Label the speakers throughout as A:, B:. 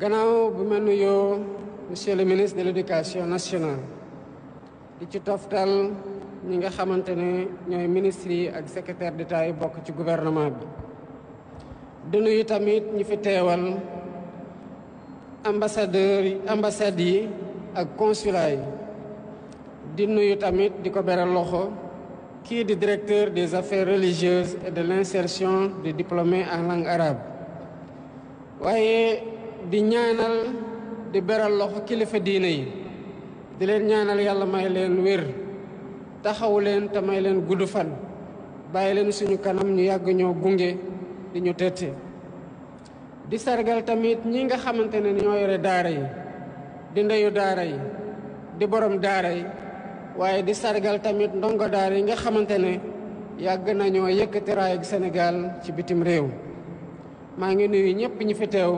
A: gannaaw bu ma nuyoo monsieur le ministre de l'éducation nationale di ci toftal ñi nga xamante ne ñooy ministres yi ak secrétaire d'État yi bokk ci gouvernement bi di nuyu tamit ñi fi teewal ambassades yi ak consulat yi di nuyu tamit di ko beral loxo kii di directeur des affaires religieuses et de l'insertion des diplômés en langue arabe waaye di ñaanal di beral loxo kilifa diine yi di leen ñaanal yàlla may leen wér taxaw leen te may leen gudd fan bàyyi leen suñu kanam ñu yàgg ñoo gunge di ñu tette di sargal tamit ñi nga xamante ne ñoo yore daara yi di ndeyu daara yi di borom daara yi waaye di sargal tamit ndongo daara yi nga xamante ne yàgg nañoo yëkkati raayug Sénégal ci bitim réew maa ngi nuyu ñëpp ñi fi teew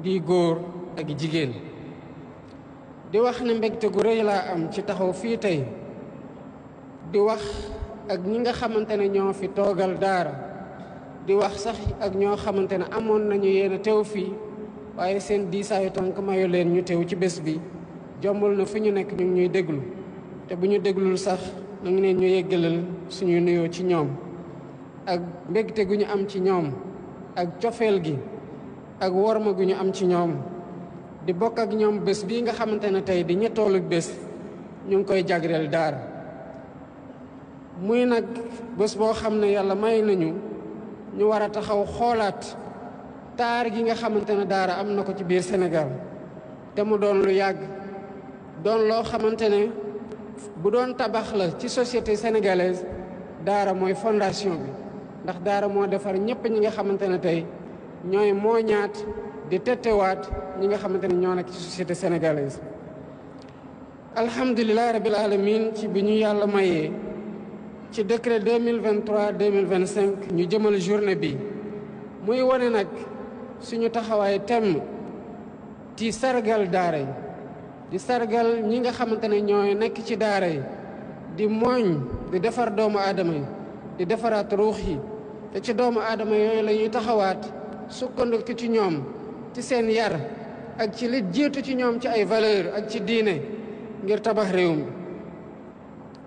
A: di góor ak jigéen di wax ne mbégte gu rëy laa am ci taxaw fii tey di wax ak ñi nga xamante ne ñoo fi toogal daara di wax sax ak ñoo xamante ne amoon nañu yéen a teew fii waaye seen diisaayu tànk mayu leen ñu teew ci bés bi jombul na fi ñu nekk ñu ngi ñuy déglu te bu ñu déglul sax na ngi leen ñu yeggalal suñuy nuyoo ci ñoom ak mbégte gu ñu am ci ñoom ak cofeel gi ak worma gu ñu am ci ñoom di bokk ak ñoom bés bii nga xamante ne tey di ñettoolu bés ñu ngi koy jagleel daara muy nag bés boo xam ne yàlla may nañu ñu war a taxaw xoolaat taar gi nga xamante ne daara am na ko ci biir Sénégal te mu doon lu yàgg doon loo xamante ne bu doon tabax la ci société sénégalaise daara mooy fondation bi ndax daara moo defar ñëpp ñi nga xamante ne tey ñooy mooñaat di tettewaat ñi nga xamante ne ñoo nekk ci société sénégalaise alhamdulilah rabil alamin ci bi ñu yàlla mayee ci décret 2023-2025 ñu jëmal journée bi muy wane nag suñu taxawaay temm ci sargal daara yi di sargal ñi nga xamante ne ñooy nekk ci daara yi di mooñ di defar doomu aadama yi di defaraat ruux yi te ci doomu aadama yooyu la ñuy taxawaat sukkandiku ci ñoom ci seen yar ak ci li jiitu ci ñoom ci ay valeur ak ci diine ngir tabax réew mi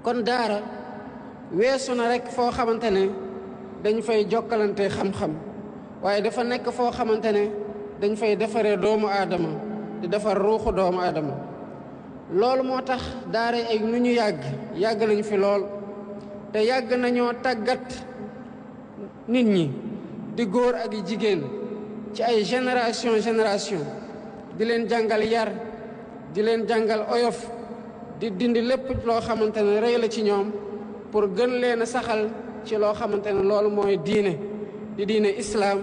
A: kon daara weesu na rek foo xamante ne dañ fay jokkalante xam-xam waaye dafa nekk foo xamante ne dañ fay defaree doomu aadama di defar ruuxu doomu aadama loolu moo tax daara ay nu ñu yàgg nañ fi lool te yàgg nañoo tàggat nit ñi di góor ak jigéen ci ay génération di leen jàngal yar di leen jàngal oyof di dindi lépp loo xamante ne rëy la ci ñoom pour gën leen a saxal ci loo xamante ne loolu mooy diine di diine islaam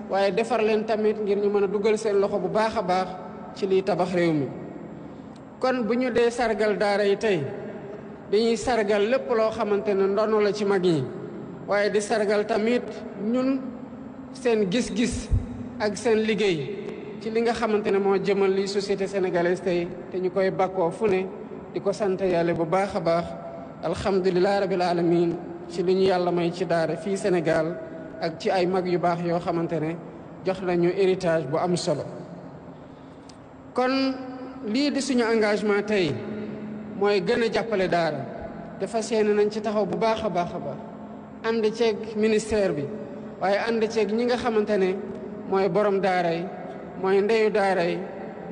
A: waaye defar leen tamit ngir ñu mën a dugal seen loxo bu baax a baax ci liy tabax réew mi kon bu ñu dee sargal daara yi tey dañuy sargal lépp loo xamante ne ndono la ci mag ñi waaye di sargal tamit ñun seen gis-gis ak seen liggéey ci li nga xamante ne moo jëmal li société sénégalaise tey te ñu koy bakkoo fu ne di ko sant yàlla bu baax a baax alhamdulilah rabil alamin ci li ñu yàlla may ci daara fii Sénégal ak ci ay mag yu baax yoo xamante ne jox nañu héritage bu am solo kon lii di suñu engagement tey mooy gën a jàppale daara dafa seeni nañ ci taxaw bu baax a baax a baax ànd ceeg ministère bi waaye ànd ceeg ñi nga xamante ne mooy borom daara yi mooy ndeyu daara yi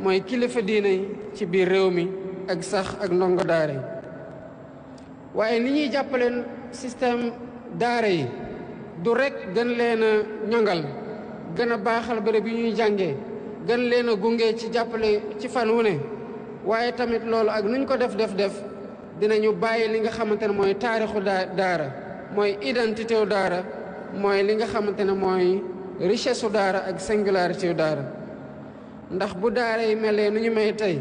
A: mooy kilifa diine yi ci biir réew mi ak sax ak ndongo daara yi waaye ni ñuy jàppaleen système daara yi du rek gën leen a ñongal gën a baaxal bërëb yi ñuy jàngee gën leen a gunge ci jàppale ci fan wu ne waaye tamit loolu ak nuñ ko def dinañu bàyyi li nga xamante ne mooy taarixu daara mooy identité wu daara mooy li nga xamante ne mooy richesse u daara ak singularité wu daara ndax bu daara yi melee nu ñu may tey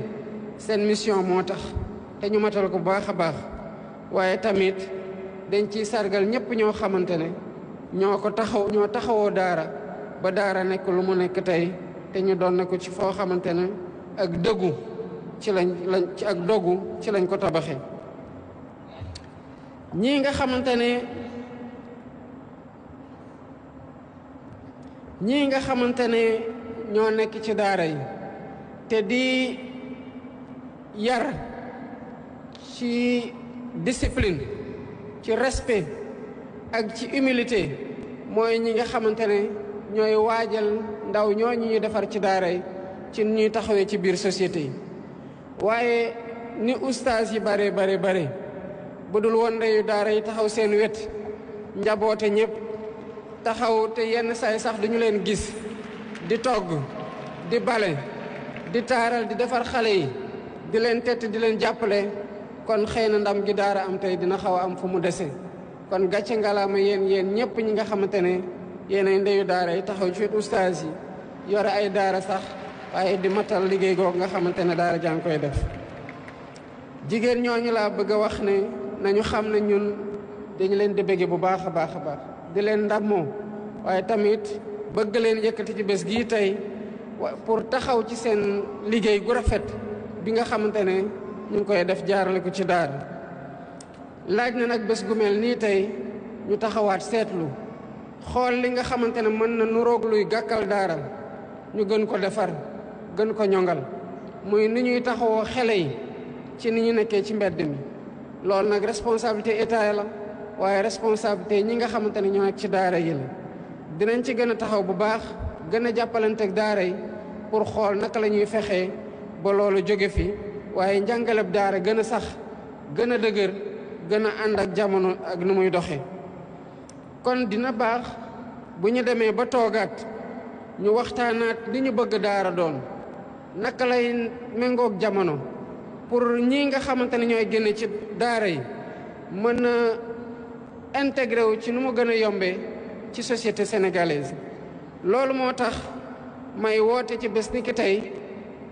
A: seen mission moo tax te ñu matal ko bu baax a baax waaye tamit dañ ciy sargal ñëpp ñoo xamante ne ñoo taxawoo daara ba daara nekk lu mu nekk tey te ñu doon na ko ci foo xamante ne ak dëggu ci lañ ko tabaxee ñii nga xamante ne ñoo nekk ci daara yi te di yar ci discipline, ci respect ak ci humilité mooy ñi nga xamante ne ñooy waajal ndaw ñooñu ñu defar ci daara yi ci ñuy taxawee ci biir société yi. waaye ni ustaas yi bare bu dul woon ndeyu daara yi taxaw seen wet njaboote ñëpp taxaw te yenn saay sax duñu leen gis di togg di bale di taaral di defar xale yi di leen tett di leen jàppale kon xëy na ndam gi daara am tey dina xaw a am fu mu dese. kon gàcce ngalaama yéen ñëpp ñi nga xamante ne yéen ay ndeyu daara yi taxaw ci wet ustaas yi yore ay daara sax waaye di matal liggéey googu nga xamante ne daara jàng koy def. jigéen ñooñu laa bëgg a wax ne nañu xam ne ñun dañu leen di bëgge bu baax a baax di leen ndamoo waaye tamit bëgg leen yëkkati ci bés gii tey pour taxaw ci seen liggéey gu rafet bi nga xamante ne ñu ngi koy def jaarale ko ci daara. laaj na nag bés gu mel nii tey ñu taxawaat seetlu xool li nga xamante ne mën na nuroog luy gàkkal daara ñu gën ko defar gën ko ñongal muy ni ñuy taxawoo xale yi ci ni ñu nekkee ci mbedd mi. loolu nag responsabilité état la waaye responsabilité ñi nga xamante ne ñoo nekk ci daara yi la. dinañ ci gën a taxaw bu baax gën a jàppalanteeg daara yi pour xool naka la ñuy fexee ba loolu jóge fi waaye njàngaleb daara gën a sax gën a dëgër gën a ànd ak jamono ak nu muy doxee. kon dina baax bu ñu demee ba toogaat ñu waxtaanaat li ñu bëgg daara doon naka lay méngoog jamono pour ñii nga xamante ne ñooy génne ci daara yi mën a intégré wu ci nu mu gën a yombee ci société sénégalaise. loolu moo tax may woote ci bés ni ki tey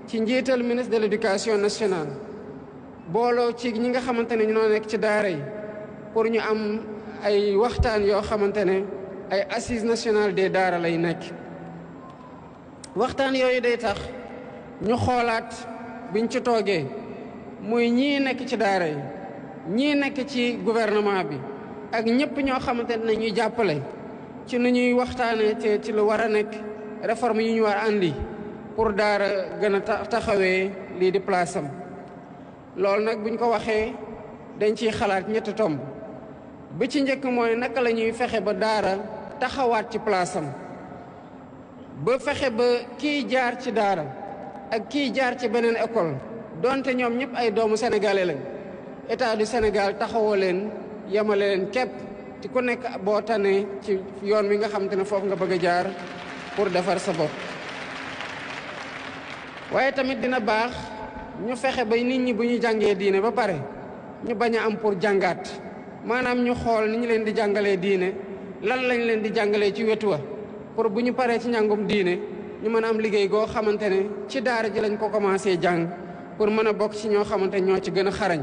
A: ci njiital ministre de l'éducation nationale booloo ci ñi nga xamante ne ñoo nekk ci daara yi pour ñu am ay waxtaan yoo xamante ne ay assises nationales des daara lay nekk. waxtaan yooyu day tax ñu xoolaat biñ ci toogee muy ñii nekk ci daara yi ñii nekk ci gouvernement bi ak ñëpp ñoo xamante ne ñuy jàppale ci nu ñuy waxtaanee te ci lu war a nekk réforme yi ñu war a andi pour daara gën a taxawee lii di place am. loolu nag buñ ko waxee dañ ciy xalaat ñetti tomb bi ci njëkk mooy naka la ñuy fexe ba daara taxawaat ci place am ba fexe ba kii jaar ci daara ak kii jaar ci beneen école donte ñoom ñëpp ay doomu sénégalais lañ état du Sénégal taxawoo leen yemale leen képp te ku nekk boo tanee ci yoon wi nga xamante ne foofu nga bëgg a jaar pour defar sa bopp. waaye tamit dina baax ñu fexe ba nit ñi bu ñu jàngee diine ba pare ñu bañ a am pour jàngaat maanaam ñu xool ni ñu leen di jàngalee diine lan lañ leen di jàngalee ci wetu wa pour bu ñu paree ci njàngum diine ñu mën a am liggéey goo xamante ne ci daara ji lañ ko commencé jàng pour mën a bokk ci ñoo xamante ñoo ci gën a xarañ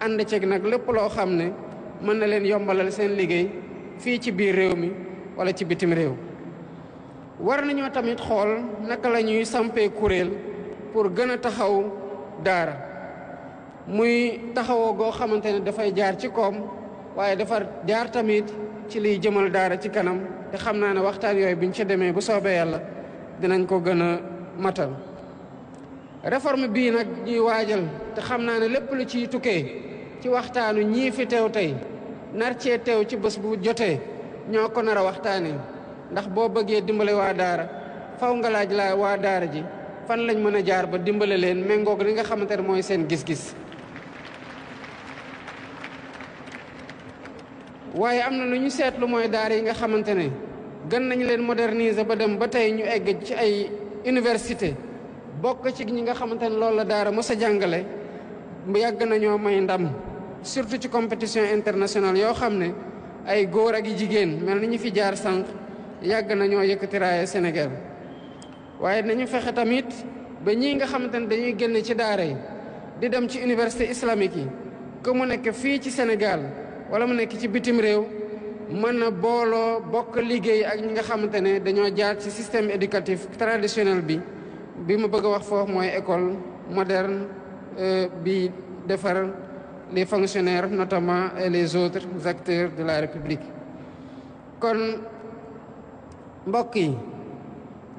A: ànd ceeg nag lépp loo xam ne mën na leen yombalal seen liggéey fii ci biir réew mi wala ci bitim réew. war nañoo tamit xool naka la ñuy sampee kuréel pour gën a taxaw daara muy taxawoo goo xamante ne dafay jaar ci koom waaye dafa jaar tamit ci liy jëmal daara ci kanam te xam naa ne waxtaan yooyu buñ ci demee bu soobee yàlla dinañ ko gën a matal. réforme bii nag ñuy waajal te xam naa ne lépp lu ciy tukkee ci waxtaanu ñii fi teew tey nar cee teew ci bés bu jotee ñoo ko nar a waxtaanee ndax boo bëggee dimbale waa daara faw nga laaj la waa daara ji fan lañ mën a jaar ba dimbale leen méngoog li nga xamante ne mooy seen gis-gis. waaye am na lu ñu seetlu mooy daara yi nga xamante ne gën nañ leen moderniser ba dem ba tey ñu egg ci ay université bokk ci ñi nga xamante ne loolu la daara mos a jàngale yàgg nañoo may ndam surtout ci compétition internationale yoo xam ne ay góor ak i jigéen mel ni ñu fi jaar sànq yàgg nañoo yëkkati raaya Sénégal. waaye nañu fexe tamit ba ñii nga xamante ne dañuy génn ci daara yi di dem ci université islamique yi que mu nekk fii ci Sénégal wala mu nekk ci bitim réew mën na booloo bokk liggéey ak ñi nga xamante ne dañoo jaar ci système éducatif traditionnel bi ma bëgg a wax foofu mooy école moderne bi defar les fonctionnaires notamment et les autres acteurs de la République. kon mbokk yi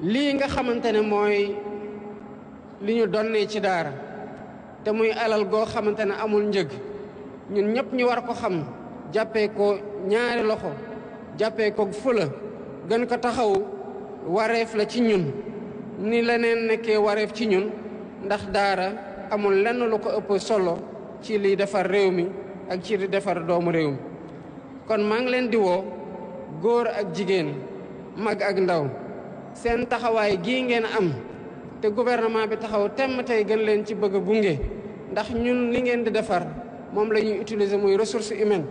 A: lii nga xamante ne mooy li ñu donnee ci daara te muy alal goo xamante ne amul njëg ñun ñëpp ñu war ko xam jàppee ko ñaari loxo jàppee ko fula gën ko taxaw wareef la ci ñun ni leneen nekkee wareef ci ñun ndax daara amul lenn lu ko ëpp solo ci liy defar réew mi ak ci li defar doomu réew mi kon maa ngi leen di woo góor ak jigéen mag ak ndaw seen taxawaay gii ngeen am te gouvernement bi taxaw temm tey gën leen ci bëgg a gunge ndax ñun li ngeen di defar moom la ñuy utiliser muy ressource humaine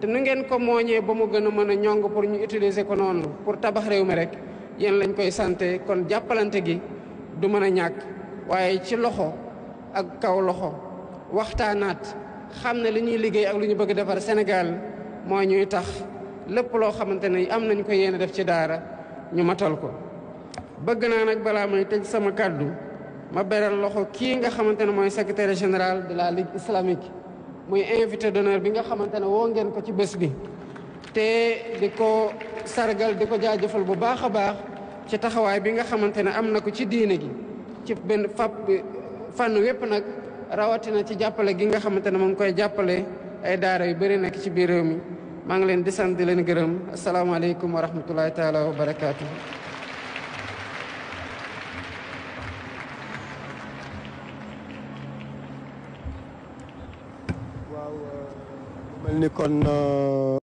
A: te nu ngeen ko mooñee ba mu gën a mën a ñong pour ñu utiliser ko noonu pour tabax réew mi rek yéen lañ koy santé kon jàppalante gi du mën a ñàkk waaye ci loxo ak kaw loxo waxtaanaat xam ne li ñuy liggéey ak lu ñu bëgg defar Sénégal moo ñuy tax lépp loo xamante ne am nañ ko yéene def ci daara ñu matal ko bëgg naa nag balaa may tëj sama kàddu ma beral loxo kii nga xamante ne mooy secrétaire général de la Ligue islamique muy invité d'honneur bi nga xamante ne woo ngeen ko ci bés bi te di ko sargal di ko jaajëfal bu baax a baax ci taxawaay bi nga xamante ne am na ko ci diine gi ci benn fànn wépp nag rawatina ci jàppale gi nga xamante ne mu ngi koy jàppale ay daara yu bëri nekk ci biir réew mi maa ngi leen di sant di leen gërëm asalaamaaleykum wa rahmatullahi taala wa barakaatu.
B: waaw mel ni kon